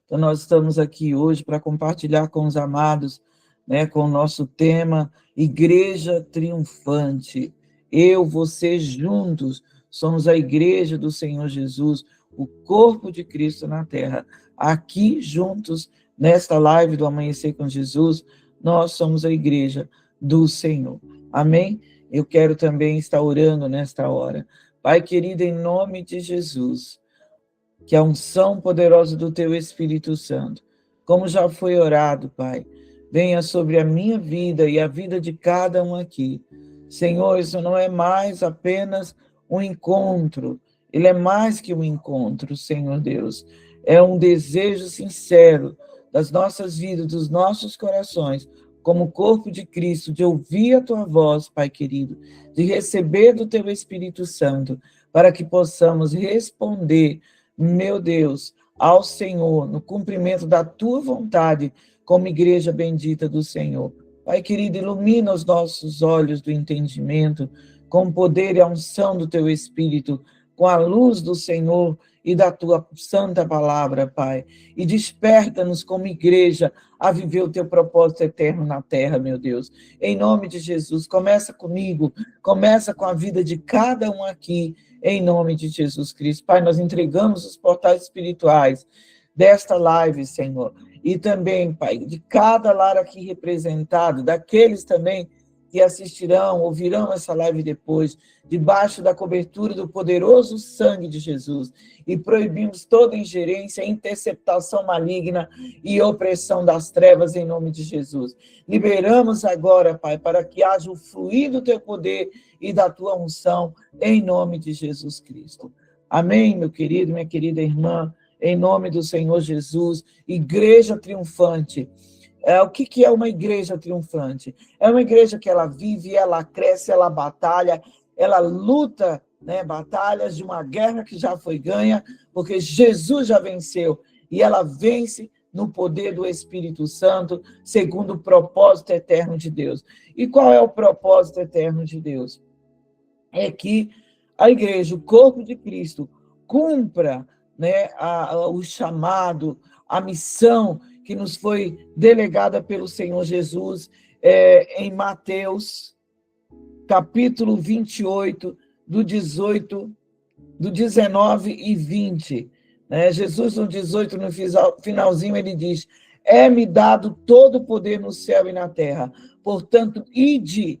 Então, nós estamos aqui hoje para compartilhar com os amados, né, com o nosso tema, Igreja Triunfante. Eu, você, juntos, somos a Igreja do Senhor Jesus, o corpo de Cristo na terra. Aqui, juntos, nesta live do Amanhecer com Jesus, nós somos a Igreja do Senhor. Amém? Eu quero também estar orando nesta hora. Pai querido, em nome de Jesus, que a unção poderosa do Teu Espírito Santo, como já foi orado, Pai, venha sobre a minha vida e a vida de cada um aqui. Senhor, isso não é mais apenas um encontro, ele é mais que um encontro, Senhor Deus. É um desejo sincero das nossas vidas, dos nossos corações, como corpo de Cristo, de ouvir a Tua voz, Pai querido, de receber do Teu Espírito Santo, para que possamos responder, meu Deus, ao Senhor, no cumprimento da Tua vontade, como igreja bendita do Senhor. Pai querido, ilumina os nossos olhos do entendimento, com o poder e a unção do Teu Espírito, com a luz do Senhor e da Tua santa palavra, Pai. E desperta-nos como igreja a viver o Teu propósito eterno na terra, meu Deus. Em nome de Jesus, começa comigo, começa com a vida de cada um aqui, em nome de Jesus Cristo. Pai, nós entregamos os portais espirituais desta live, Senhor. E também, Pai, de cada lar aqui representado, daqueles também que assistirão, ouvirão essa live depois, debaixo da cobertura do poderoso sangue de Jesus. E proibimos toda ingerência, interceptação maligna e opressão das trevas em nome de Jesus. Liberamos agora, Pai, para que haja o fluir do Teu poder e da Tua unção, em nome de Jesus Cristo. Amém, meu querido, minha querida irmã, em nome do Senhor Jesus, igreja triunfante. O que é uma igreja triunfante? É uma igreja que ela vive, ela cresce, ela batalha, ela luta, né, batalhas de uma guerra que já foi ganha, porque Jesus já venceu, e ela vence no poder do Espírito Santo, segundo o propósito eterno de Deus. E qual é o propósito eterno de Deus? É que a igreja, o corpo de Cristo, cumpra, né, o chamado, a missão que nos foi delegada pelo Senhor Jesus em Mateus, capítulo 28, do 19 e 20. Né? Jesus, no 18, no finalzinho, ele diz: é-me dado todo o poder no céu e na terra. Portanto, ide,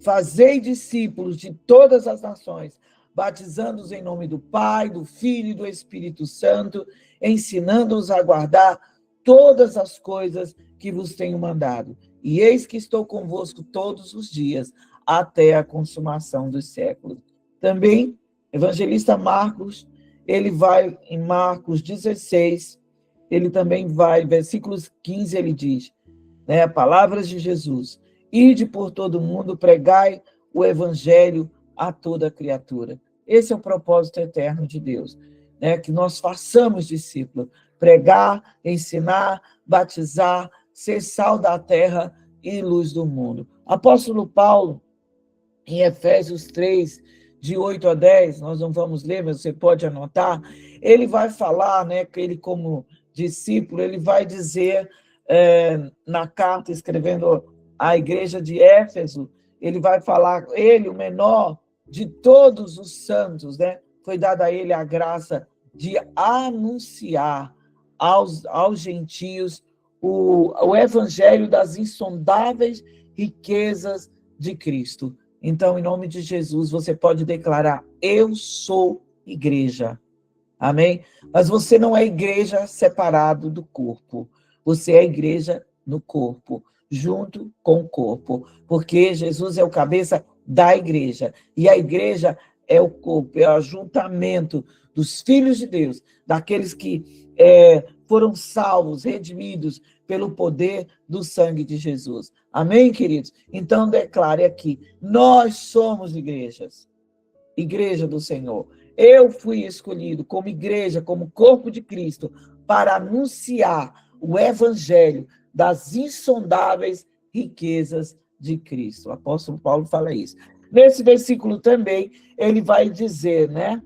fazei discípulos de todas as nações, batizando-os em nome do Pai, do Filho e do Espírito Santo, ensinando-os a guardar todas as coisas que vos tenho mandado. E eis que estou convosco todos os dias, até a consumação dos séculos. Também, evangelista Marcos, ele vai em Marcos 16, ele também vai, versículos 15, ele diz, né, palavras de Jesus: ide por todo mundo, pregai o evangelho a toda criatura. Esse é o propósito eterno de Deus, né? Que nós façamos discípulos, pregar, ensinar, batizar, ser sal da terra e luz do mundo. Apóstolo Paulo, em Efésios 3, de 8 a 10, nós não vamos ler, mas você pode anotar, ele vai falar, né, que ele como discípulo, ele vai dizer na carta, escrevendo à igreja de Éfeso, ele vai falar, ele, o menor de todos os santos, né? Foi dada a ele a graça de anunciar aos gentios o evangelho das insondáveis riquezas de Cristo. Então, em nome de Jesus, você pode declarar: eu sou igreja. Amém? Mas você não é igreja separado do corpo. Você é igreja no corpo, junto com o corpo. Porque Jesus é o cabeça da igreja. E a igreja é o corpo, é o ajuntamento dos filhos de Deus, daqueles que foram salvos, redimidos pelo poder do sangue de Jesus. Amém, queridos? Então, declare aqui: nós somos igrejas, igreja do Senhor. Eu fui escolhido como igreja, como corpo de Cristo, para anunciar o evangelho das insondáveis riquezas de Cristo. O apóstolo Paulo fala isso. Nesse versículo também, ele vai dizer, né?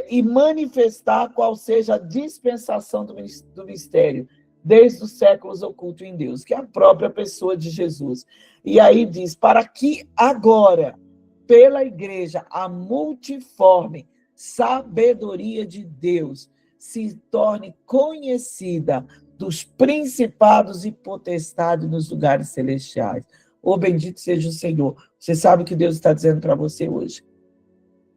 e manifestar qual seja a dispensação do mistério, desde os séculos oculto em Deus, que é a própria pessoa de Jesus. E aí diz, para que agora, pela igreja, a multiforme sabedoria de Deus se torne conhecida dos principados e potestades nos lugares celestiais. Oh, bendito seja o Senhor. Você sabe o que Deus está dizendo para você hoje?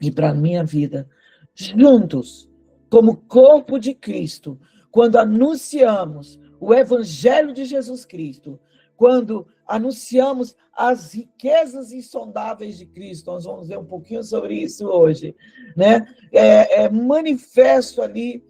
E para a minha vida. Juntos, como corpo de Cristo, quando anunciamos o Evangelho de Jesus Cristo, quando anunciamos as riquezas insondáveis de Cristo, nós vamos ver um pouquinho sobre isso hoje, né? Manifesto ali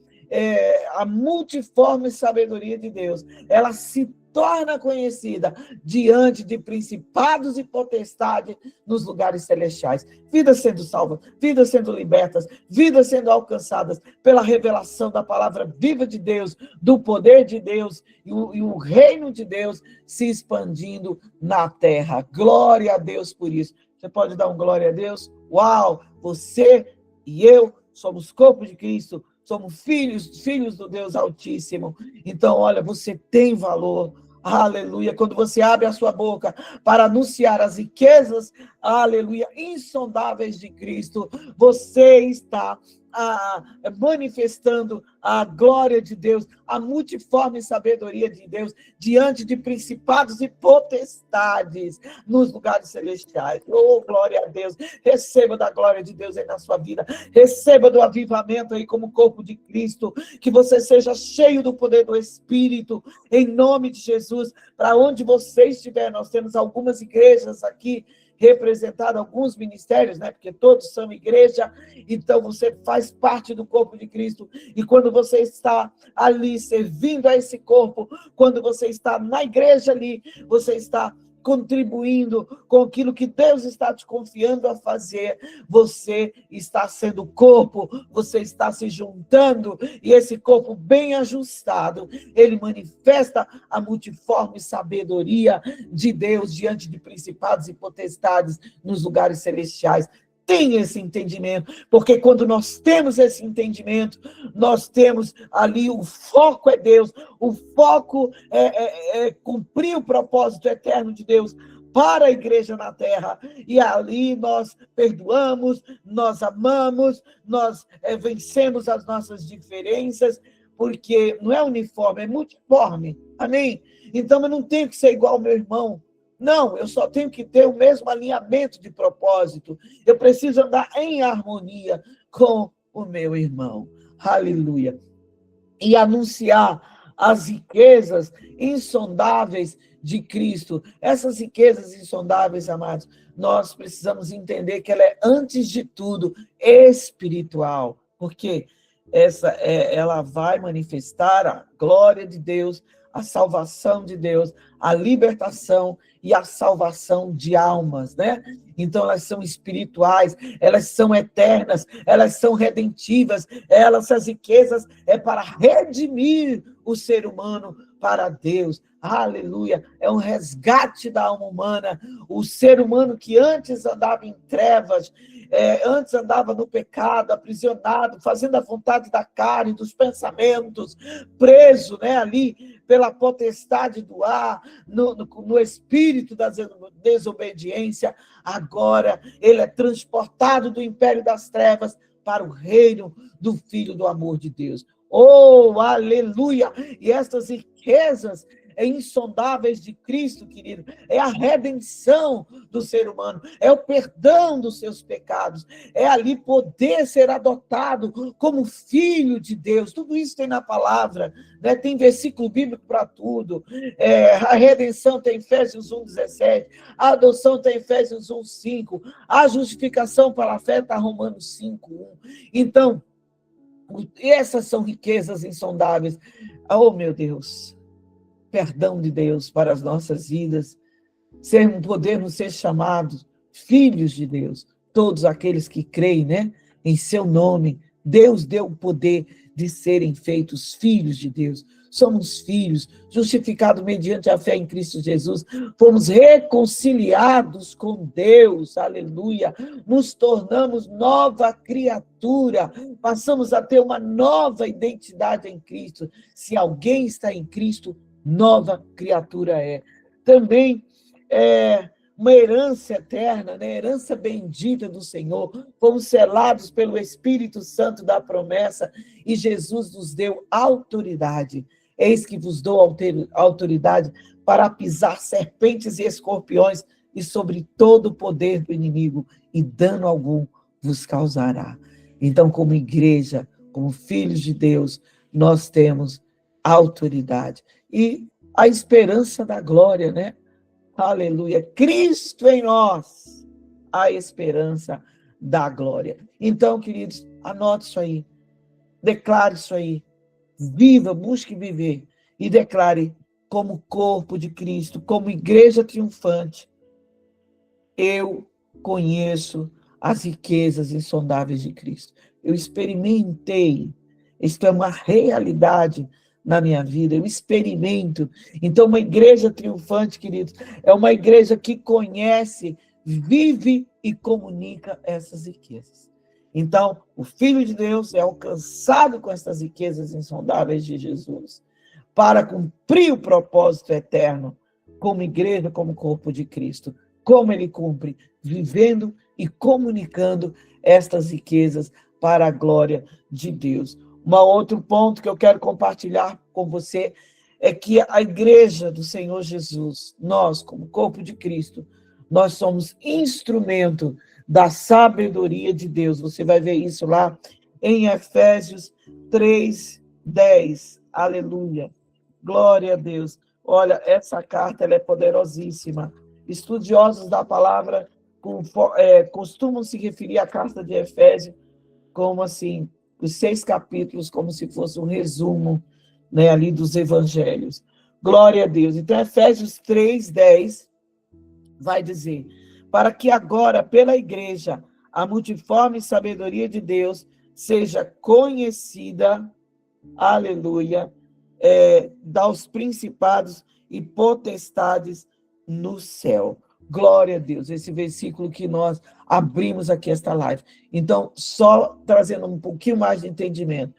a multiforme sabedoria de Deus. Ela se torna conhecida diante de principados e potestades nos lugares celestiais. Vidas sendo salvas, vidas sendo libertas, vidas sendo alcançadas pela revelação da palavra viva de Deus, do poder de Deus e o reino de Deus se expandindo na terra. Glória a Deus por isso. Você pode dar um glória a Deus? Uau! Você e eu somos corpo de Cristo, somos filhos do Deus Altíssimo. Então, olha, você tem valor. Aleluia. Quando você abre a sua boca para anunciar as riquezas, aleluia, insondáveis de Cristo, você está manifestando a glória de Deus, a multiforme sabedoria de Deus, diante de principados e potestades nos lugares celestiais. Oh, glória a Deus. Receba da glória de Deus aí na sua vida. Receba do avivamento aí como corpo de Cristo. Que você seja cheio do poder do Espírito, em nome de Jesus. Para onde você estiver, nós temos algumas igrejas aqui representado, alguns ministérios, né? Porque todos são igreja, então você faz parte do corpo de Cristo, e quando você está ali servindo a esse corpo, quando você está na igreja ali, você está contribuindo com aquilo que Deus está te confiando a fazer, você está sendo corpo, você está se juntando, e esse corpo bem ajustado, ele manifesta a multiforme sabedoria de Deus diante de principados e potestades nos lugares celestiais. Tem esse entendimento, porque quando nós temos esse entendimento, nós temos ali, o foco é Deus, o foco é cumprir o propósito eterno de Deus para a igreja na terra, e ali nós perdoamos, nós amamos, nós vencemos as nossas diferenças, porque não é uniforme, é multiforme, amém? Então eu não tenho que ser igual ao meu irmão, não, eu só tenho que ter o mesmo alinhamento de propósito. Eu preciso andar em harmonia com o meu irmão. Aleluia. E anunciar as riquezas insondáveis de Cristo. Essas riquezas insondáveis, amados, nós precisamos entender que ela é, antes de tudo, espiritual. Porque ela vai manifestar a glória de Deus, a salvação de Deus, a libertação e a salvação de almas, né? Então, elas são espirituais, elas são eternas, elas são redentivas, essas riquezas é para redimir o ser humano para Deus. Aleluia! É um resgate da alma humana. O ser humano que antes andava em trevas, antes andava no pecado, aprisionado, fazendo a vontade da carne, dos pensamentos, preso, né, ali pela potestade do ar, no espírito da desobediência. Agora ele é transportado do império das trevas para o reino do Filho do amor de Deus. Oh, aleluia! E estas riquezas insondáveis de Cristo, querido, é a redenção do ser humano, é o perdão dos seus pecados, é ali poder ser adotado como filho de Deus. Tudo isso tem na palavra, né? Tem versículo bíblico para tudo. A redenção tem Efésios 1:17, a adoção tem Efésios 1:5, a justificação pela fé está Romanos 5:1. Então, essas são riquezas insondáveis. Oh, meu Deus! Perdão de Deus para as nossas vidas, podermos ser chamados filhos de Deus, todos aqueles que creem, né, em seu nome, Deus deu o poder de serem feitos filhos de Deus. Somos filhos, justificados mediante a fé em Cristo Jesus. Fomos reconciliados com Deus, aleluia. Nos tornamos nova criatura. Passamos a ter uma nova identidade em Cristo. Se alguém está em Cristo, nova criatura é. Também é uma herança eterna, né? Herança bendita do Senhor. Fomos selados pelo Espírito Santo da promessa e Jesus nos deu autoridade. Eis que vos dou autoridade para pisar serpentes e escorpiões e sobre todo o poder do inimigo, e dano algum vos causará. Então, como igreja, como filhos de Deus, nós temos autoridade. E a esperança da glória, né? Aleluia. Cristo em nós, a esperança da glória. Então, queridos, anote isso aí. Declare isso aí. Viva, busque viver. E declare como corpo de Cristo, como igreja triunfante. Eu conheço as riquezas insondáveis de Cristo. Eu experimentei. Isto é uma realidade na minha vida, eu experimento. Então, uma igreja triunfante, queridos, é uma igreja que conhece, vive e comunica essas riquezas. Então, o Filho de Deus é alcançado com essas riquezas insondáveis de Jesus, para cumprir o propósito eterno, como igreja, como corpo de Cristo. Como ele cumpre? Vivendo e comunicando estas riquezas para a glória de Deus. Um outro ponto que eu quero compartilhar com você é que a igreja do Senhor Jesus, nós, como corpo de Cristo, nós somos instrumento da sabedoria de Deus. Você vai ver isso lá em Efésios 3:10. Aleluia. Glória a Deus. Olha, essa carta ela é poderosíssima. Estudiosos da palavra costumam se referir à carta de Efésios como assim, os 6 capítulos, como se fosse um resumo, né, ali dos evangelhos. Glória a Deus. Então, Efésios 3:10 vai dizer: para que agora, pela igreja, a multiforme sabedoria de Deus seja conhecida, aleluia, dos principados e potestades no céu. Glória a Deus, esse versículo que nós abrimos aqui esta live. Então, só trazendo um pouquinho mais de entendimento.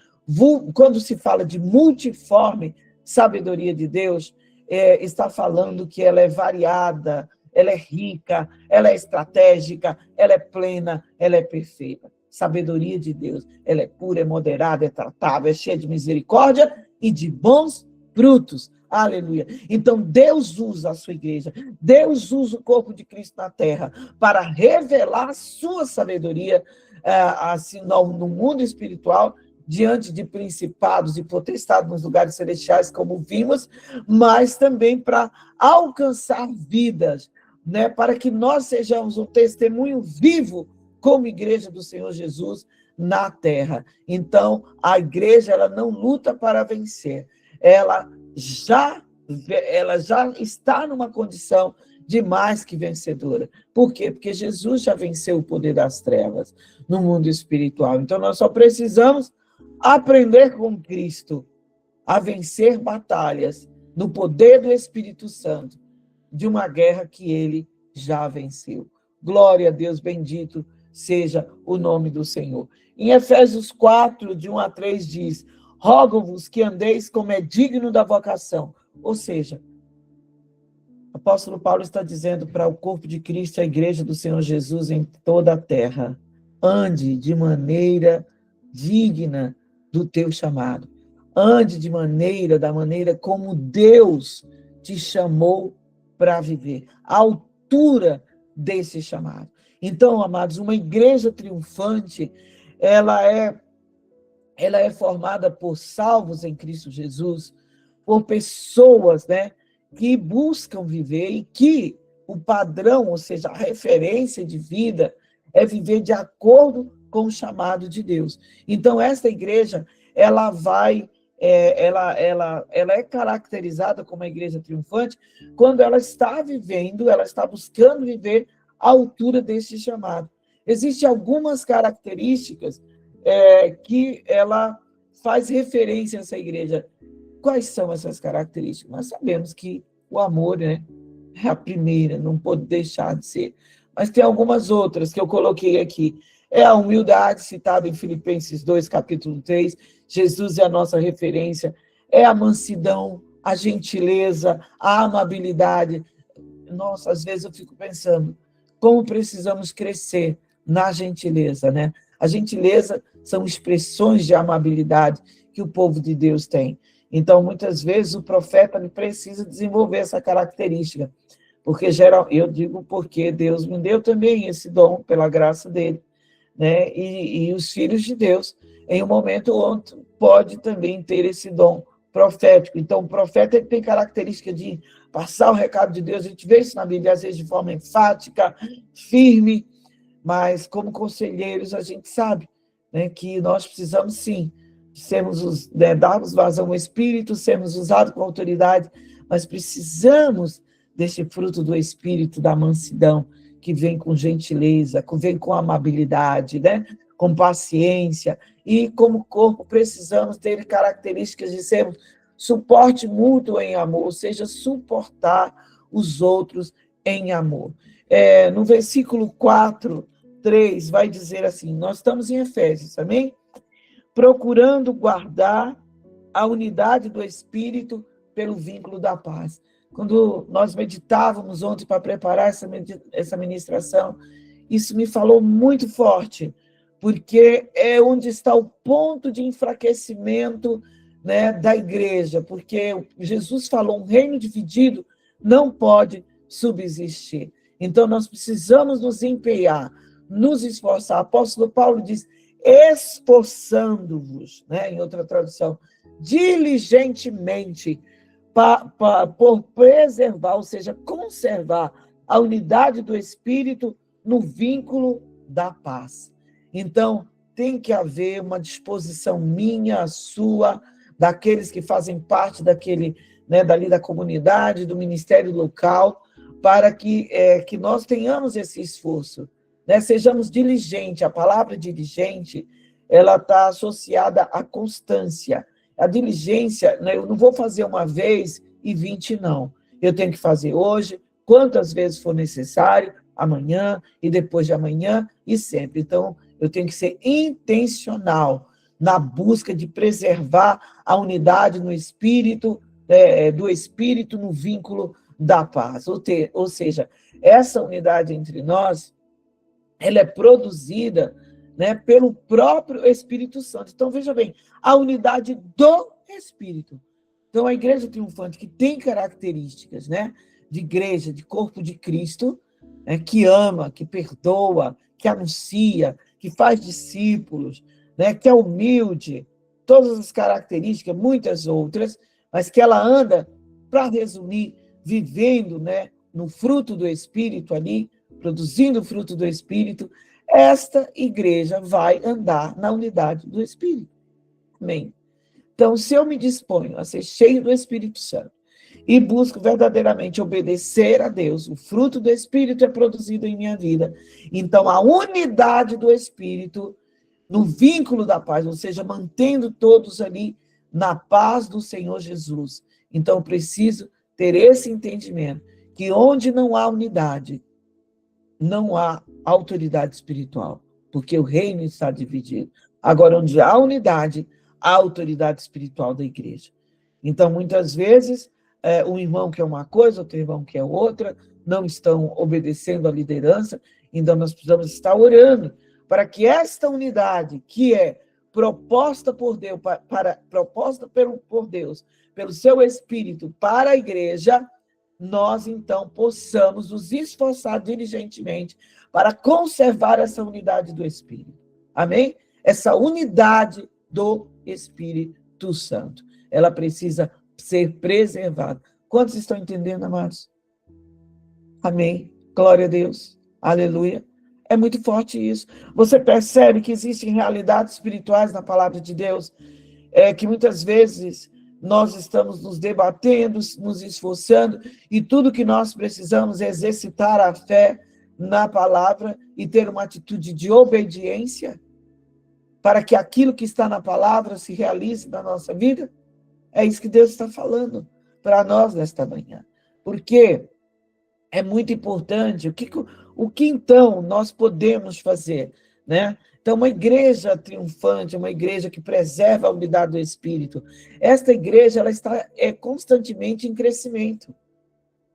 Quando se fala de multiforme sabedoria de Deus, está falando que ela é variada, ela é rica, ela é estratégica, ela é plena, ela é perfeita. Sabedoria de Deus, ela é pura, é moderada, é tratável, é cheia de misericórdia e de bons frutos. Aleluia. Então, Deus usa a sua igreja, Deus usa o corpo de Cristo na terra para revelar a sua sabedoria assim, no mundo espiritual, diante de principados e potestades nos lugares celestiais, como vimos, mas também para alcançar vidas, né, para que nós sejamos um testemunho vivo como igreja do Senhor Jesus na terra. Então, a igreja ela não luta para vencer, ela já está numa condição de mais que vencedora. Por quê? Porque Jesus já venceu o poder das trevas no mundo espiritual. Então, nós só precisamos aprender com Cristo a vencer batalhas no poder do Espírito Santo de uma guerra que ele já venceu. Glória a Deus, bendito seja o nome do Senhor. Em Efésios 4, de 1-3, diz: rogo-vos que andeis como é digno da vocação. Ou seja, o apóstolo Paulo está dizendo para o corpo de Cristo, a igreja do Senhor Jesus em toda a terra: ande de maneira digna do teu chamado. Ande da maneira como Deus te chamou para viver, à altura desse chamado. Então, amados, uma igreja triunfante, ela é formada por salvos em Cristo Jesus, por pessoas, né, que buscam viver e que o padrão, ou seja, a referência de vida, é viver de acordo com o chamado de Deus. Então, esta igreja, ela é caracterizada como uma igreja triunfante quando ela está vivendo, ela está buscando viver à altura deste chamado. Existem algumas características que ela faz referência a essa igreja. Quais são essas características? Nós sabemos que o amor, né, é a primeira, não pode deixar de ser. Mas tem algumas outras que eu coloquei aqui. É a humildade, citada em Filipenses 2, capítulo 3. Jesus é a nossa referência. É a mansidão, a gentileza, a amabilidade. Nossa, às vezes eu fico pensando, como precisamos crescer na gentileza, né? A gentileza são expressões de amabilidade que o povo de Deus tem. Então, muitas vezes, o profeta ele precisa desenvolver essa característica, porque eu digo porque Deus me deu também esse dom, pela graça dele, né? E os filhos de Deus, em um momento onde pode também ter esse dom profético. Então, o profeta ele tem característica de passar o recado de Deus, a gente vê isso na Bíblia, às vezes de forma enfática, firme, mas como conselheiros a gente sabe, né, que nós precisamos sim darmos vazão ao Espírito, sermos usados com autoridade, mas precisamos desse fruto do Espírito, da mansidão, que vem com gentileza, que vem com amabilidade, né, com paciência, e como corpo precisamos ter características de sermos suporte mútuo em amor, ou seja, suportar os outros em amor. No versículo 4, 3, vai dizer assim, nós estamos em Efésios, amém? Procurando guardar a unidade do Espírito pelo vínculo da paz. Quando nós meditávamos ontem para preparar essa ministração, isso me falou muito forte, porque é onde está o ponto de enfraquecimento, né, da igreja, porque Jesus falou, um reino dividido não pode subsistir. Então, nós precisamos nos empenhar, nos esforçar. O apóstolo Paulo diz, esforçando-vos, né, em outra tradução, diligentemente, por preservar, ou seja, conservar a unidade do Espírito no vínculo da paz. Então, tem que haver uma disposição minha, sua, daqueles que fazem parte daquele, né, dali da comunidade, do ministério local, para que nós tenhamos esse esforço, né? Sejamos diligentes. A palavra diligente, ela está associada à constância. A diligência, né, eu não vou fazer uma vez e 20, não. Eu tenho que fazer hoje, quantas vezes for necessário, amanhã e depois de amanhã e sempre. Então, eu tenho que ser intencional na busca de preservar a unidade no espírito, do espírito no vínculo da paz. Ou seja, essa unidade entre nós, ela é produzida, né, pelo próprio Espírito Santo. Então, veja bem, a unidade do Espírito. Então, a igreja triunfante, que tem características, né, de igreja, de corpo de Cristo, né, que ama, que perdoa, que anuncia, que faz discípulos, né, que é humilde, todas as características, muitas outras, mas que ela anda, para resumir, vivendo, né, no fruto do Espírito ali, produzindo o fruto do Espírito, esta igreja vai andar na unidade do Espírito. Amém? Então, se eu me disponho a ser cheio do Espírito Santo e busco verdadeiramente obedecer a Deus, o fruto do Espírito é produzido em minha vida. Então, a unidade do Espírito no vínculo da paz, ou seja, mantendo todos ali na paz do Senhor Jesus. Então, eu preciso ter esse entendimento, que onde não há unidade, não há autoridade espiritual, porque o reino está dividido. Agora, onde há unidade, há autoridade espiritual da igreja. Então, muitas vezes, um irmão quer uma coisa, outro irmão quer outra, não estão obedecendo à liderança, então nós precisamos estar orando para que esta unidade, que é proposta por Deus, por Deus, pelo seu Espírito para a igreja, nós, então, possamos nos esforçar diligentemente para conservar essa unidade do Espírito. Amém? Essa unidade do Espírito Santo. Ela precisa ser preservada. Quantos estão entendendo, amados? Amém? Glória a Deus. Aleluia. É muito forte isso. Você percebe que existem realidades espirituais na palavra de Deus, que muitas vezes nós estamos nos debatendo, nos esforçando, e tudo que nós precisamos é exercitar a fé na palavra e ter uma atitude de obediência para que aquilo que está na palavra se realize na nossa vida? É isso que Deus está falando para nós nesta manhã. Porque é muito importante. O que então nós podemos fazer, né? Então, uma igreja triunfante, uma igreja que preserva a unidade do Espírito, esta igreja ela está constantemente em crescimento.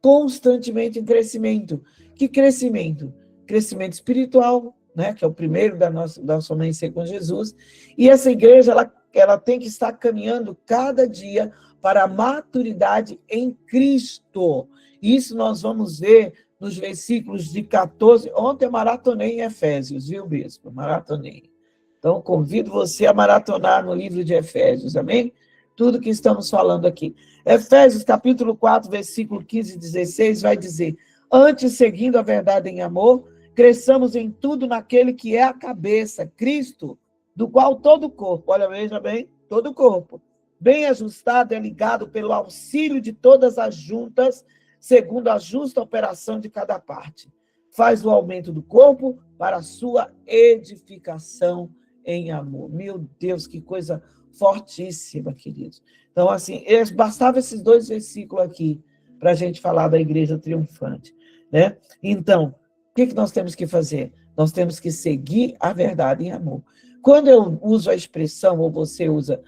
Constantemente em crescimento. Que crescimento? Crescimento espiritual, né? Que é o primeiro da nossa amanhecer com Jesus. E essa igreja ela tem que estar caminhando cada dia para a maturidade em Cristo. Isso nós vamos ver nos versículos de 14. Ontem eu maratonei em Efésios, viu, bispo? Maratonei. Então, convido você a maratonar no livro de Efésios, amém? Tudo que estamos falando aqui. Efésios, capítulo 4, versículo 15 e 16, vai dizer: antes, seguindo a verdade em amor, cresçamos em tudo naquele que é a cabeça, Cristo, do qual todo o corpo, olha, veja bem, todo o corpo, bem ajustado, é ligado pelo auxílio de todas as juntas, segundo a justa operação de cada parte. Faz o aumento do corpo para a sua edificação em amor. Meu Deus, que coisa fortíssima, queridos. Então, assim, bastava esses 2 versículos aqui para a gente falar da igreja triunfante, né? Então, o que nós temos que fazer? Nós temos que seguir a verdade em amor. Quando eu uso a expressão, ou você usa,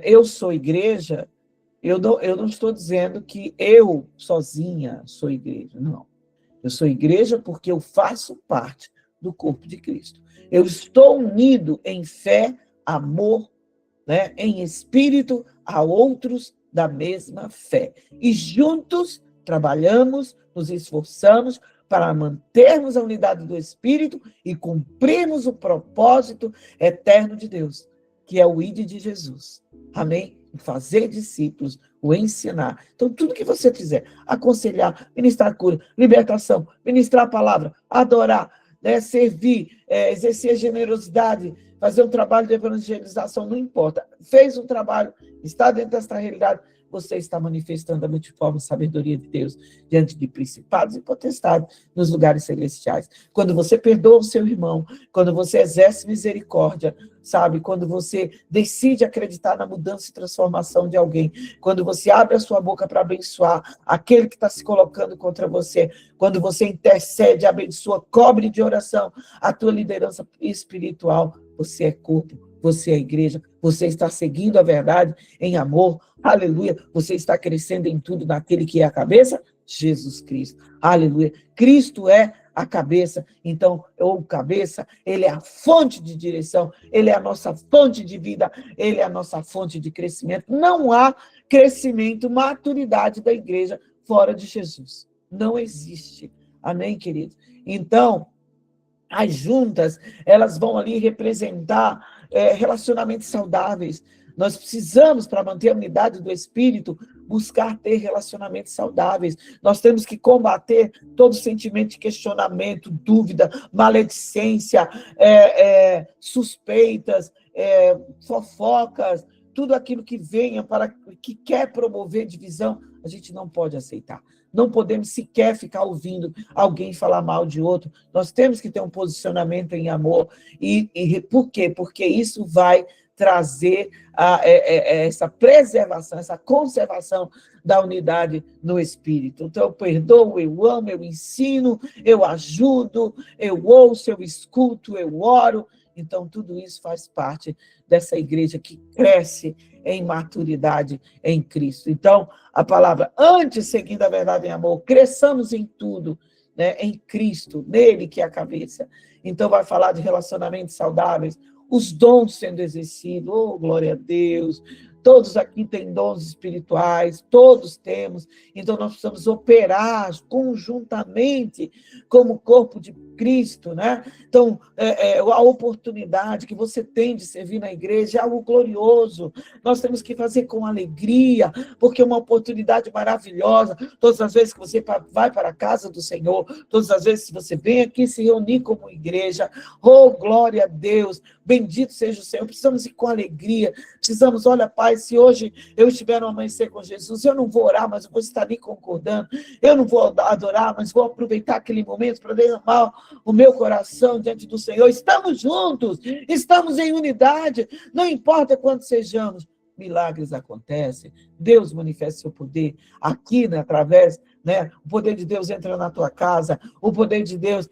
eu sou igreja, eu não estou dizendo que eu sozinha sou igreja, não. Eu sou igreja porque eu faço parte do corpo de Cristo. Eu estou unido em fé, amor, né, em espírito a outros da mesma fé. E juntos trabalhamos, nos esforçamos para mantermos a unidade do Espírito e cumprirmos o propósito eterno de Deus, que é o ide de Jesus. Amém? Fazer discípulos, o ensinar. Então, tudo que você fizer, aconselhar, ministrar cura, libertação, ministrar a palavra, adorar, né, servir, exercer generosidade, fazer um trabalho de evangelização, não importa. Fez um trabalho, está dentro dessa realidade, você está manifestando a multiforme sabedoria de Deus diante de principados e potestades nos lugares celestiais. Quando você perdoa o seu irmão, quando você exerce misericórdia, sabe? Quando você decide acreditar na mudança e transformação de alguém, quando você abre a sua boca para abençoar aquele que está se colocando contra você, quando você intercede, abençoa, cobre de oração a tua liderança espiritual, você é corpo, você é igreja, você está seguindo a verdade em amor, aleluia, você está crescendo em tudo naquele que é a cabeça, Jesus Cristo, aleluia, Cristo é a cabeça, então, o cabeça, ele é a fonte de direção, ele é a nossa fonte de vida, ele é a nossa fonte de crescimento, não há crescimento, maturidade da igreja fora de Jesus, não existe, amém, querido? Então, as juntas, elas vão ali representar relacionamentos saudáveis. Nós precisamos, para manter a unidade do Espírito, buscar ter relacionamentos saudáveis. Nós temos que combater todo sentimento de questionamento, dúvida, maledicência, suspeitas, fofocas, tudo aquilo que venha que quer promover divisão, a gente não pode aceitar. Não podemos sequer ficar ouvindo alguém falar mal de outro. Nós temos que ter um posicionamento em amor. E por quê? Porque isso vai trazer essa preservação, essa conservação da unidade no Espírito. Então, eu perdoo, eu amo, eu ensino, eu ajudo, eu ouço, eu escuto, eu oro. Então, tudo isso faz parte dessa igreja que cresce em maturidade em Cristo. Então, a palavra, antes, seguindo a verdade em amor, cresçamos em tudo, né, em Cristo, nele que é a cabeça. Então, vai falar de relacionamentos saudáveis, os dons sendo exercidos, oh, glória a Deus. Todos aqui têm dons espirituais, todos temos, então nós precisamos operar conjuntamente como corpo de Cristo, né? Então, a oportunidade que você tem de servir na igreja é algo glorioso, nós temos que fazer com alegria, porque é uma oportunidade maravilhosa, todas as vezes que você vai para a casa do Senhor, todas as vezes que você vem aqui se reunir como igreja, oh, glória a Deus, bendito seja o Senhor, precisamos ir com alegria, precisamos, olha, Pai, Pai, se hoje eu estiver no amanhecer com Jesus, eu não vou orar, mas eu vou estar ali concordando. Eu não vou adorar, mas vou aproveitar aquele momento para derramar o meu coração diante do Senhor. Estamos juntos, estamos em unidade, não importa quantos sejamos. Milagres acontecem, Deus manifesta seu poder aqui, né, através, né, o poder de Deus entra na tua casa, o poder de Deus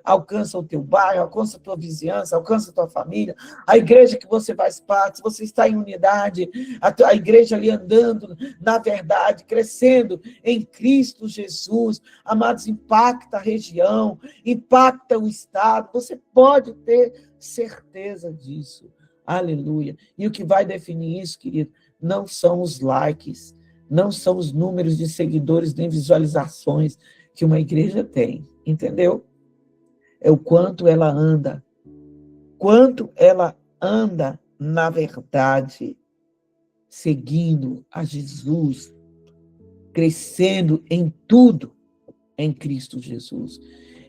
alcança o teu bairro, alcança a tua vizinhança, alcança a tua família, a igreja que você faz parte, se você está em unidade, a igreja ali andando na verdade, crescendo em Cristo Jesus, amados, impacta a região, impacta o estado, você pode ter certeza disso. Aleluia. E o que vai definir isso, querido, não são os likes, não são os números de seguidores nem visualizações que uma igreja tem, entendeu? É o quanto ela anda na verdade, seguindo a Jesus, crescendo em tudo em Cristo Jesus.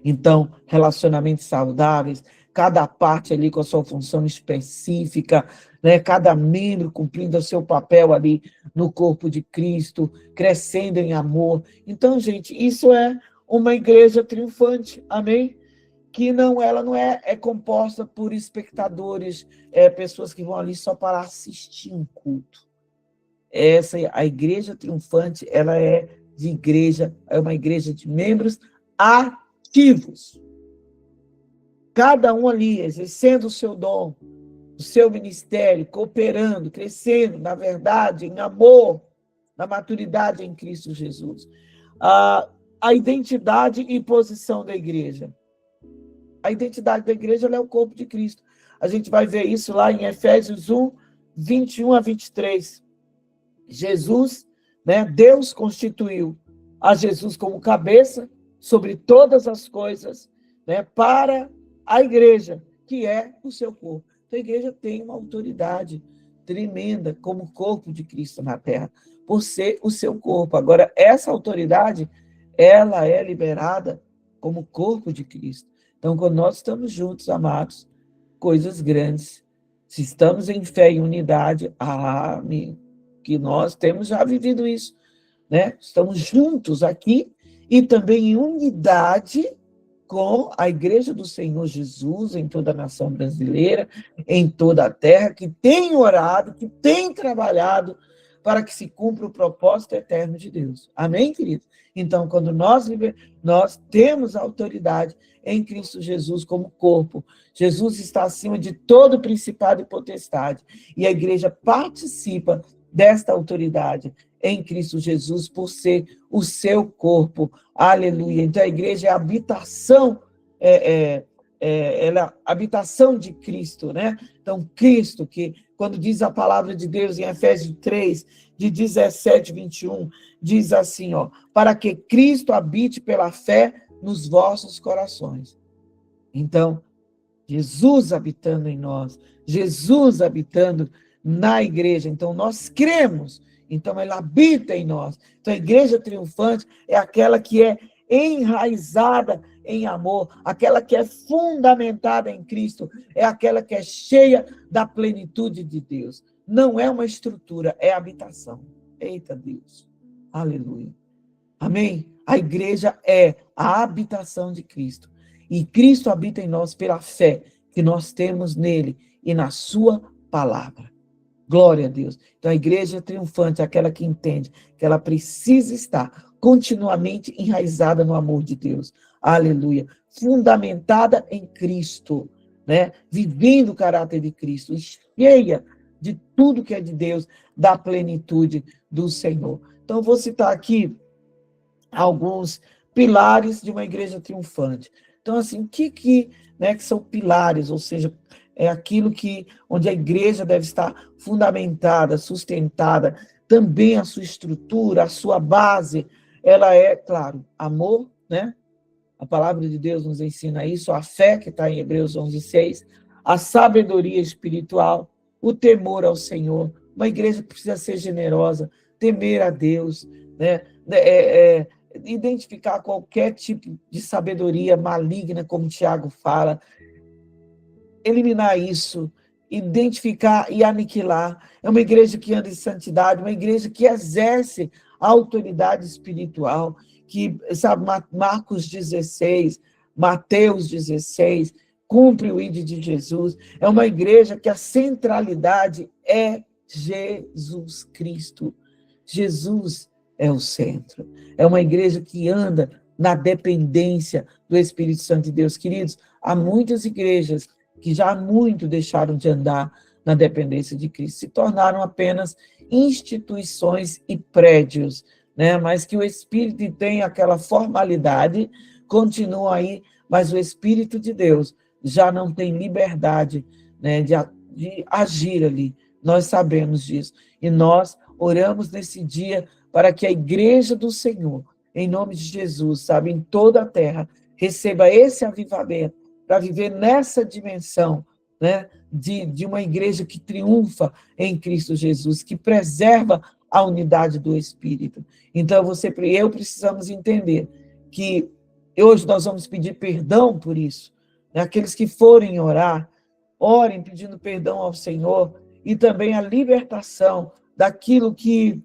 Então, relacionamentos saudáveis, cada parte ali com a sua função específica, né? Cada membro cumprindo o seu papel ali no corpo de Cristo, crescendo em amor. Então, gente, isso é uma igreja triunfante, amém? Que ela não é composta por espectadores, pessoas que vão ali só para assistir um culto. A igreja triunfante, ela é uma igreja de membros ativos. Cada um ali exercendo o seu dom, o seu ministério, cooperando, crescendo na verdade, em amor, na maturidade em Cristo Jesus. A identidade e posição da igreja. A identidade da igreja ela é o corpo de Cristo. A gente vai ver isso lá em Efésios 1, 21 a 23. Jesus, né, Deus constituiu a Jesus como cabeça sobre todas as coisas, né, para a igreja, que é o seu corpo. Então, a igreja tem uma autoridade tremenda como corpo de Cristo na terra, por ser o seu corpo. Agora, essa autoridade, ela é liberada como corpo de Cristo. Então, quando nós estamos juntos, amados, coisas grandes, se estamos em fé e unidade, amigo, que nós temos já vivido isso, né? Estamos juntos aqui e também em unidade com a Igreja do Senhor Jesus em toda a nação brasileira, em toda a terra, que tem orado, que tem trabalhado para que se cumpra o propósito eterno de Deus. Amém, querido? Então, quando nós temos autoridade em Cristo Jesus como corpo, Jesus está acima de todo principado e potestade, e a igreja participa desta autoridade em Cristo Jesus por ser o seu corpo. Aleluia. Então, a igreja é a habitação, ela é a habitação de Cristo, né? Então, Cristo, que quando diz a palavra de Deus em Efésios 3, de 17 a 21, diz assim, para que Cristo habite pela fé nos vossos corações. Então, Jesus habitando em nós, Jesus habitando na igreja. Então, nós cremos, então ela habita em nós. Então, a igreja triunfante é aquela que é enraizada em amor, aquela que é fundamentada em Cristo, é aquela que é cheia da plenitude de Deus. Não é uma estrutura, é habitação. Eita Deus, aleluia. Amém? A igreja é a habitação de Cristo. E Cristo habita em nós pela fé que nós temos nele e na sua palavra. Glória a Deus. Então, a igreja triunfante é aquela que entende que ela precisa estar continuamente enraizada no amor de Deus. Aleluia. Fundamentada em Cristo, né? Vivendo o caráter de Cristo, cheia de tudo que é de Deus, da plenitude do Senhor. Então, eu vou citar aqui alguns pilares de uma igreja triunfante. Então, assim, o que são pilares? Ou seja, é aquilo onde a igreja deve estar fundamentada, sustentada, também a sua estrutura, a sua base, ela é, claro, amor, né? A palavra de Deus nos ensina isso, a fé, que está em Hebreus 11:6, a sabedoria espiritual, o temor ao Senhor. Uma igreja que precisa ser generosa, temer a Deus, né? Identificar qualquer tipo de sabedoria maligna, como Tiago fala, eliminar isso identificar e aniquilar. É uma igreja que anda em santidade, uma igreja que exerce a autoridade espiritual, que, sabe, Marcos 16, Mateus 16, cumpre o ID de Jesus. É uma igreja que a centralidade é Jesus Cristo. Jesus é o centro. É uma igreja que anda na dependência do Espírito Santo de Deus. Queridos, há muitas igrejas que já há muito deixaram de andar na dependência de Cristo, se tornaram apenas instituições e prédios, né? Mas que o Espírito tem aquela formalidade, continua aí, mas o Espírito de Deus já não tem liberdade, né, de agir ali. Nós sabemos disso. E nós oramos nesse dia para que a igreja do Senhor, em nome de Jesus, sabe, em toda a terra, receba esse avivamento para viver nessa dimensão, né, de uma igreja que triunfa em Cristo Jesus, que preserva a unidade do Espírito. Então, você e eu precisamos entender que hoje nós vamos pedir perdão por isso. Aqueles que forem orar, orem pedindo perdão ao Senhor e também a libertação daquilo que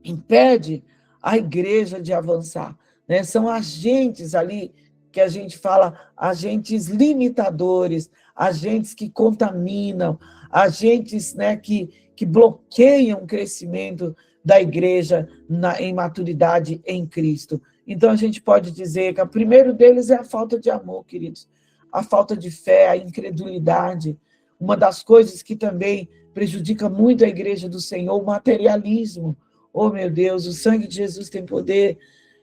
impede a igreja de avançar, né? São agentes ali que a gente fala, agentes limitadores, agentes que contaminam, agentes, né, que bloqueiam o crescimento da igreja em maturidade em Cristo. Então, a gente pode dizer que o primeiro deles é a falta de amor, queridos. A falta de fé, a incredulidade. Uma das coisas que também prejudica muito a igreja do Senhor, o materialismo. Oh, meu Deus, o sangue de Jesus tem poder.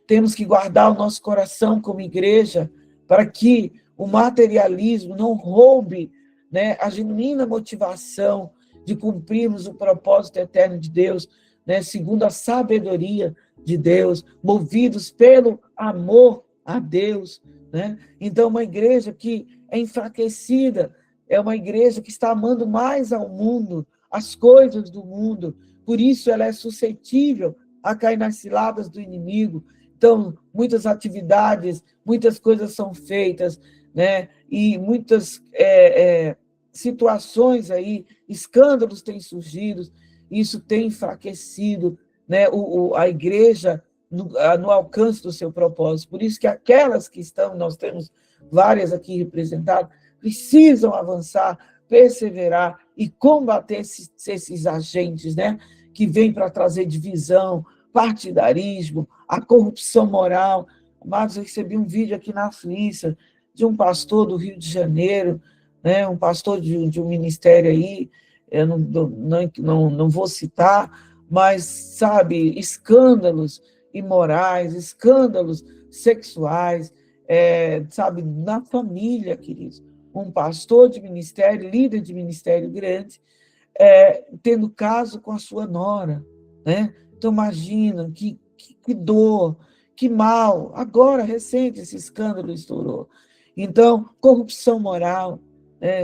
Temos que guardar o nosso coração como igreja para que o materialismo não roube, né, a genuína motivação de cumprirmos o propósito eterno de Deus, né, segundo a sabedoria de Deus, movidos pelo amor a Deus, né? Então, uma igreja que é enfraquecida, é uma igreja que está amando mais ao mundo, as coisas do mundo, por isso ela é suscetível a cair nas ciladas do inimigo. Então, muitas atividades, muitas coisas são feitas, né? E muitas situações aí, escândalos têm surgido, isso tem enfraquecido, né, a igreja no alcance do seu propósito. Por isso que aquelas que estão, nós temos várias aqui representadas, precisam avançar, perseverar e combater esses agentes, né, que vêm para trazer divisão, partidarismo, a corrupção moral. Amados, eu recebi um vídeo aqui na Suíça de um pastor do Rio de Janeiro, né, um pastor de um ministério aí, eu não vou citar, mas, sabe, escândalos imorais, escândalos sexuais, sabe, na família, queridos. Um pastor de ministério, líder de ministério grande, tendo caso com a sua nora, né? Então, imagina, que dor, que mal. Agora, recente, esse escândalo estourou. Então, corrupção moral,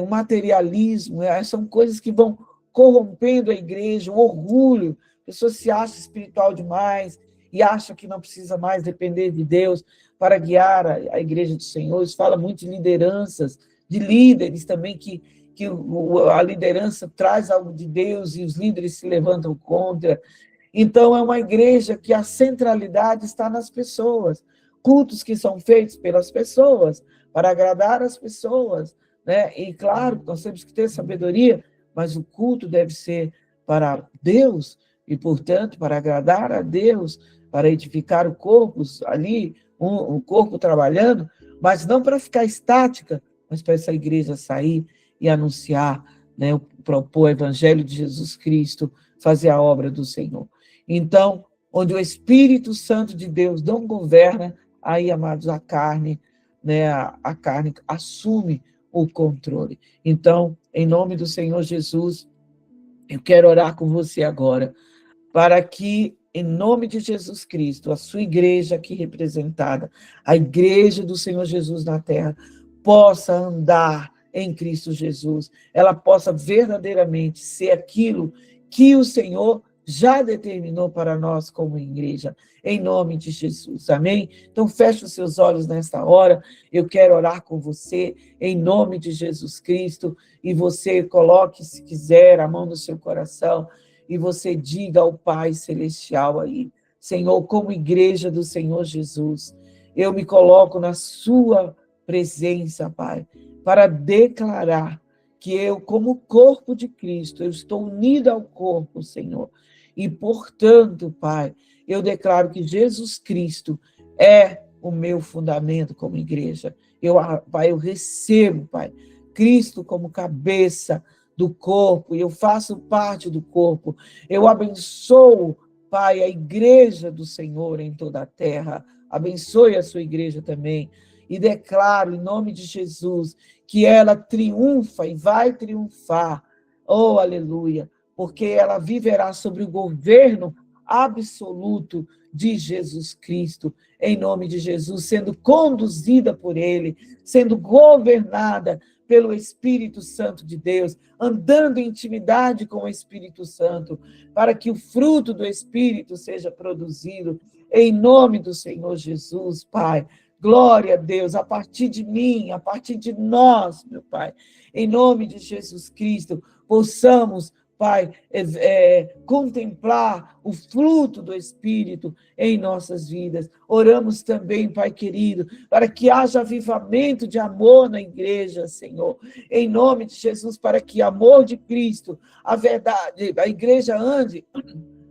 o materialismo, são coisas que vão corrompendo a igreja, o orgulho. A pessoa se acha espiritual demais e acha que não precisa mais depender de Deus para guiar a igreja do Senhor. Isso fala muito de lideranças, de líderes também, que a liderança traz algo de Deus e os líderes se levantam contra. Então, é uma igreja que a centralidade está nas pessoas, cultos que são feitos pelas pessoas, para agradar as pessoas, né? E claro, nós temos que ter sabedoria, mas o culto deve ser para Deus e, portanto, para agradar a Deus, para edificar o corpo ali, o corpo trabalhando, mas não para ficar estática, mas para essa igreja sair e anunciar, né, propor o evangelho de Jesus Cristo, fazer a obra do Senhor. Então, onde o Espírito Santo de Deus não governa, aí, amados, a carne, né, a carne assume o controle. Então, em nome do Senhor Jesus, eu quero orar com você agora, para que, em nome de Jesus Cristo, a sua igreja aqui representada, a igreja do Senhor Jesus na terra, possa andar em Cristo Jesus, ela possa verdadeiramente ser aquilo que o Senhor já determinou para nós como igreja, em nome de Jesus, amém? Então, feche os seus olhos nesta hora, eu quero orar com você, em nome de Jesus Cristo, e você coloque, se quiser, a mão no seu coração, e você diga ao Pai Celestial aí, Senhor, como igreja do Senhor Jesus, eu me coloco na sua presença, Pai, para declarar que eu, como corpo de Cristo, eu estou unido ao corpo, Senhor, e, portanto, Pai, eu declaro que Jesus Cristo é o meu fundamento como igreja. Pai, eu recebo, Pai, Cristo como cabeça do corpo, e eu faço parte do corpo. Eu abençoo, Pai, a igreja do Senhor em toda a terra. Abençoe a sua igreja também. E declaro, em nome de Jesus, que ela triunfa e vai triunfar. Oh, aleluia! Porque ela viverá sobre o governo absoluto de Jesus Cristo, em nome de Jesus, sendo conduzida por Ele, sendo governada pelo Espírito Santo de Deus, andando em intimidade com o Espírito Santo, para que o fruto do Espírito seja produzido, em nome do Senhor Jesus, Pai. Glória a Deus, a partir de mim, a partir de nós, meu Pai, em nome de Jesus Cristo, possamos, Pai, contemplar o fruto do Espírito em nossas vidas. Oramos também, Pai querido, para que haja avivamento de amor na igreja, Senhor, em nome de Jesus, para que amor de Cristo, a verdade, a igreja ande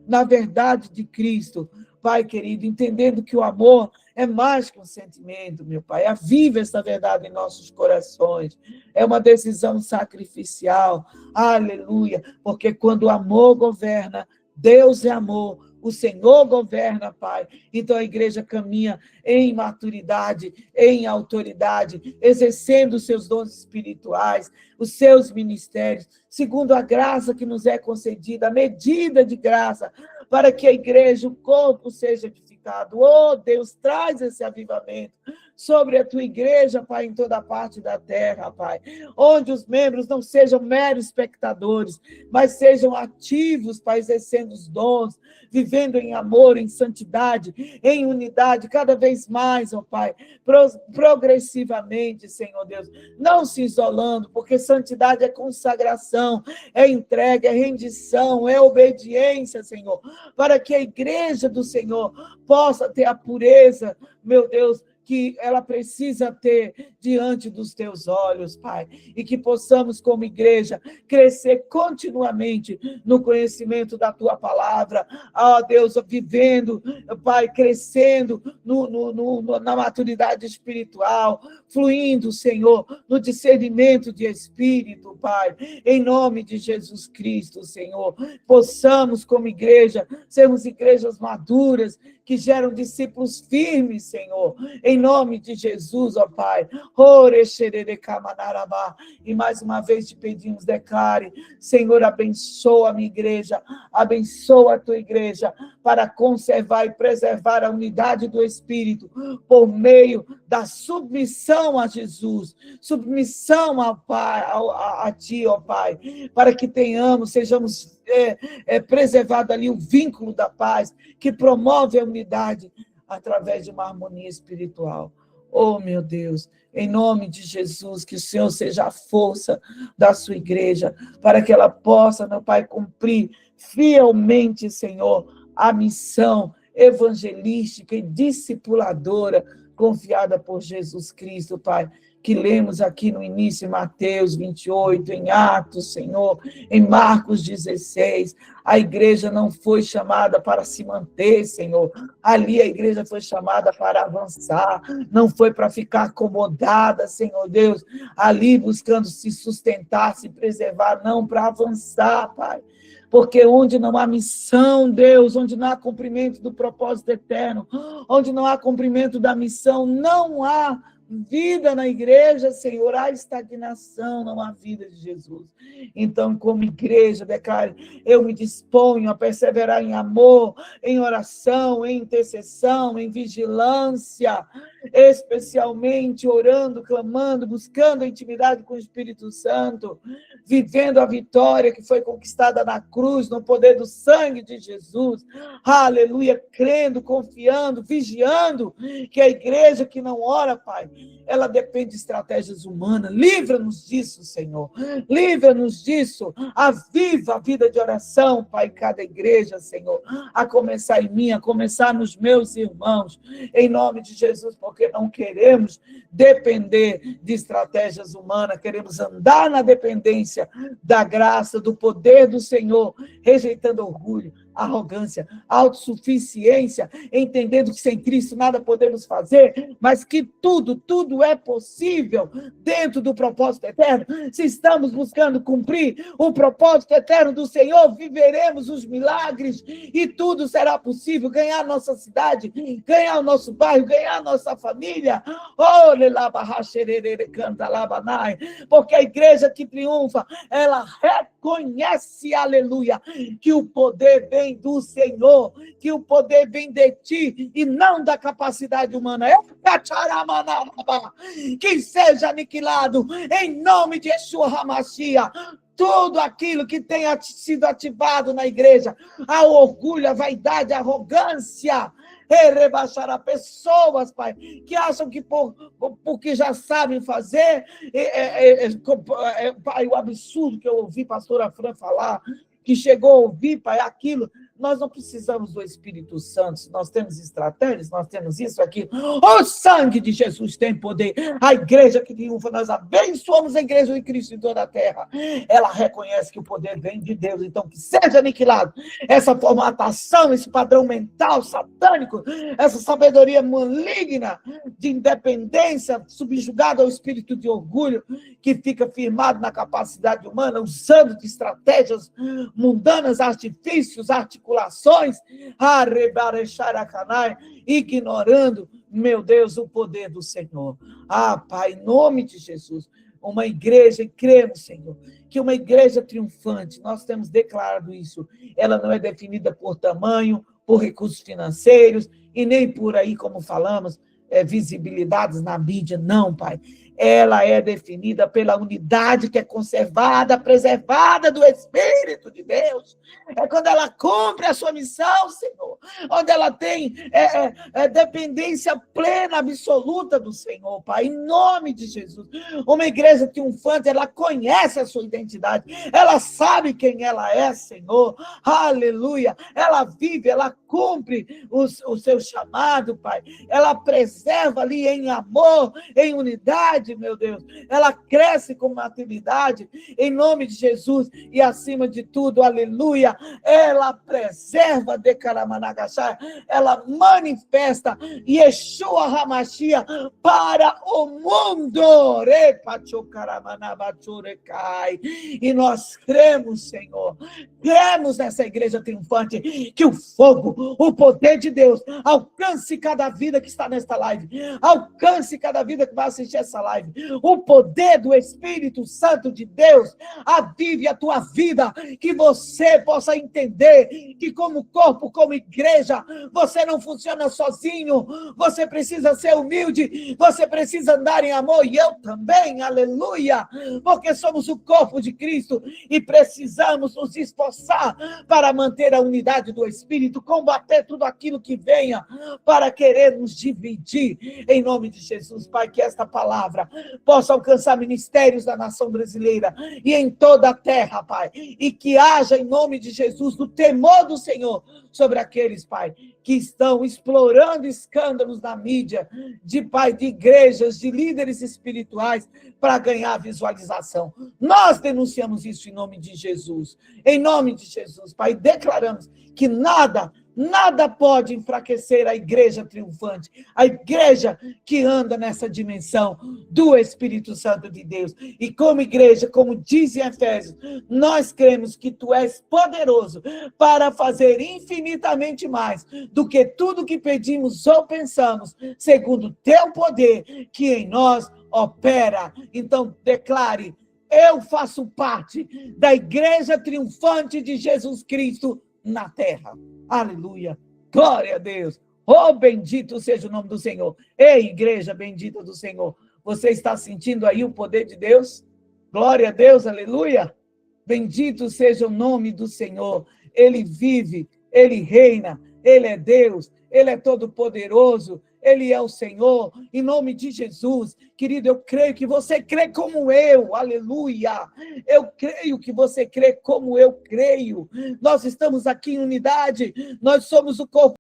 na verdade de Cristo, Pai querido, entendendo que o amor é mais que um sentimento, meu Pai. Aviva essa verdade em nossos corações. É uma decisão sacrificial. Aleluia. Porque quando o amor governa, Deus é amor. O Senhor governa, Pai. Então a igreja caminha em maturidade, em autoridade, exercendo os seus dons espirituais, os seus ministérios, segundo a graça que nos é concedida, a medida de graça, para que a igreja, o corpo, seja edificado. Oh, Deus, traz esse avivamento sobre a tua igreja, Pai, em toda parte da terra, Pai, onde os membros não sejam meros espectadores, mas sejam ativos, Pai, exercendo os dons, vivendo em amor, em santidade, em unidade, cada vez mais, ó Pai, progressivamente, Senhor Deus, não se isolando, porque santidade é consagração, é entrega, é rendição, é obediência, Senhor, para que a igreja do Senhor possa ter a pureza, meu Deus, que ela precisa ter diante dos teus olhos, Pai, e que possamos, como igreja, crescer continuamente no conhecimento da tua palavra, ó Deus, vivendo, Pai, crescendo na maturidade espiritual, fluindo, Senhor, no discernimento de espírito, Pai, em nome de Jesus Cristo, Senhor, possamos, como igreja, sermos igrejas maduras, que geram discípulos firmes, Senhor, em nome de Jesus, ó Pai. E mais uma vez te pedimos, declare, Senhor, abençoa a minha igreja, abençoa a tua igreja, para conservar e preservar a unidade do Espírito, por meio da submissão a Jesus, submissão ao Pai, a ti, ó Pai, para que sejamos preservado ali o vínculo da paz, que promove a unidade através de uma harmonia espiritual. Oh, meu Deus, em nome de Jesus, que o Senhor seja a força da sua igreja, para que ela possa, meu Pai, cumprir fielmente, Senhor, a missão evangelística e discipuladora confiada por Jesus Cristo, Pai, que lemos aqui no início, em Mateus 28, em Atos, Senhor, em Marcos 16. A igreja não foi chamada para se manter, Senhor. Ali a igreja foi chamada para avançar, não foi para ficar acomodada, Senhor Deus, ali buscando se sustentar, se preservar, não, para avançar, Pai. Porque onde não há missão, Deus, onde não há cumprimento do propósito eterno, onde não há cumprimento da missão, não há vida na igreja, Senhor, há estagnação, não há vida de Jesus. Então, como igreja, declare, eu me disponho a perseverar em amor, em oração, em intercessão, em vigilância, especialmente orando, clamando, buscando a intimidade com o Espírito Santo, vivendo a vitória que foi conquistada na cruz, no poder do sangue de Jesus. Aleluia, crendo, confiando, vigiando, que a igreja que não ora, Pai, ela depende de estratégias humanas. Livra-nos disso, Senhor. Livra-nos disso. Aviva a vida de oração, Pai, em cada igreja, Senhor. A começar em mim, a começar nos meus irmãos. Em nome de Jesus, porque não queremos depender de estratégias humanas. Queremos andar na dependência da graça, do poder do Senhor, rejeitando orgulho, arrogância, autossuficiência, entendendo que sem Cristo nada podemos fazer, mas que tudo é possível dentro do propósito eterno. Se estamos buscando cumprir o propósito eterno do Senhor, viveremos os milagres e tudo será possível. Ganhar nossa cidade, ganhar o nosso bairro, ganhar a nossa família. Porque a igreja que triunfa, ela reconhece, aleluia, que o poder vem do Senhor, que o poder vem de ti e não da capacidade humana. Que seja aniquilado em nome de Yeshua HaMashiach tudo aquilo que tenha sido ativado na igreja, a orgulho, a vaidade, a arrogância, e rebaixará pessoas, Pai, que acham que porque já sabem fazer, Pai, o absurdo que eu ouvi a pastora Fran falar, que chegou a ouvir, Pai, aquilo. Nós não precisamos do Espírito Santo, nós temos estratégias, nós temos isso aqui. O sangue de Jesus tem poder. A igreja que triunfa, nós abençoamos a igreja de Cristo em toda a terra. Ela reconhece que o poder vem de Deus, então que seja aniquilado essa formatação, esse padrão mental satânico, essa sabedoria maligna de independência, subjugada ao espírito de orgulho, que fica firmado na capacidade humana, usando de estratégias mundanas, artifícios, articulações, ignorando, meu Deus, o poder do Senhor. Pai, em nome de Jesus, uma igreja, e cremos, Senhor, que uma igreja triunfante, nós temos declarado isso, ela não é definida por tamanho, por recursos financeiros, e nem por aí, como falamos, visibilidades na mídia, não, Pai. Ela é definida pela unidade que é conservada, preservada do Espírito de Deus. É quando ela cumpre a sua missão, Senhor, onde ela tem dependência plena, absoluta do Senhor, Pai, em nome de Jesus. Uma igreja triunfante, ela conhece a sua identidade, ela sabe quem ela é, Senhor, aleluia, ela vive, ela cumpre o seu chamado, Pai, ela preserva ali em amor, em unidade, meu Deus, ela cresce com maturidade, em nome de Jesus, e acima de tudo, aleluia, ela preserva de Karamanagachá, ela manifesta Yeshua HaMashiach para o mundo, e nós cremos, Senhor, cremos nessa igreja triunfante, que o fogo, o poder de Deus, alcance cada vida que está nesta live, alcance cada vida que vai assistir essa live, o poder do Espírito Santo de Deus avive a tua vida, que você possa entender que como corpo, como igreja, você não funciona sozinho, você precisa ser humilde, você precisa andar em amor, e eu também, aleluia, porque somos o corpo de Cristo e precisamos nos esforçar para manter a unidade do Espírito, combater tudo aquilo que venha para querer nos dividir, em nome de Jesus, Pai, que esta palavra possa alcançar ministérios da nação brasileira e em toda a terra, Pai, e que haja em nome de Jesus o temor do Senhor sobre aqueles, Pai, que estão explorando escândalos na mídia, de igrejas, de líderes espirituais, para ganhar visualização. Nós denunciamos isso em nome de Jesus, Pai, declaramos que nada Nada pode enfraquecer a igreja triunfante, a igreja que anda nessa dimensão do Espírito Santo de Deus. E como igreja, como diz em Efésios, nós cremos que tu és poderoso para fazer infinitamente mais do que tudo que pedimos ou pensamos, segundo o teu poder que em nós opera. Então, declare: eu faço parte da igreja triunfante de Jesus Cristo na terra. Aleluia. Glória a Deus. Oh, bendito seja o nome do Senhor. Ei, igreja bendita do Senhor. Você está sentindo aí o poder de Deus? Glória a Deus, aleluia. Bendito seja o nome do Senhor. Ele vive, ele reina, ele é Deus, ele é todo-poderoso, ele é o Senhor. Em nome de Jesus, querido, eu creio que você crê como eu, aleluia. Eu creio que você crê como eu creio. Nós estamos aqui em unidade, nós somos o corpo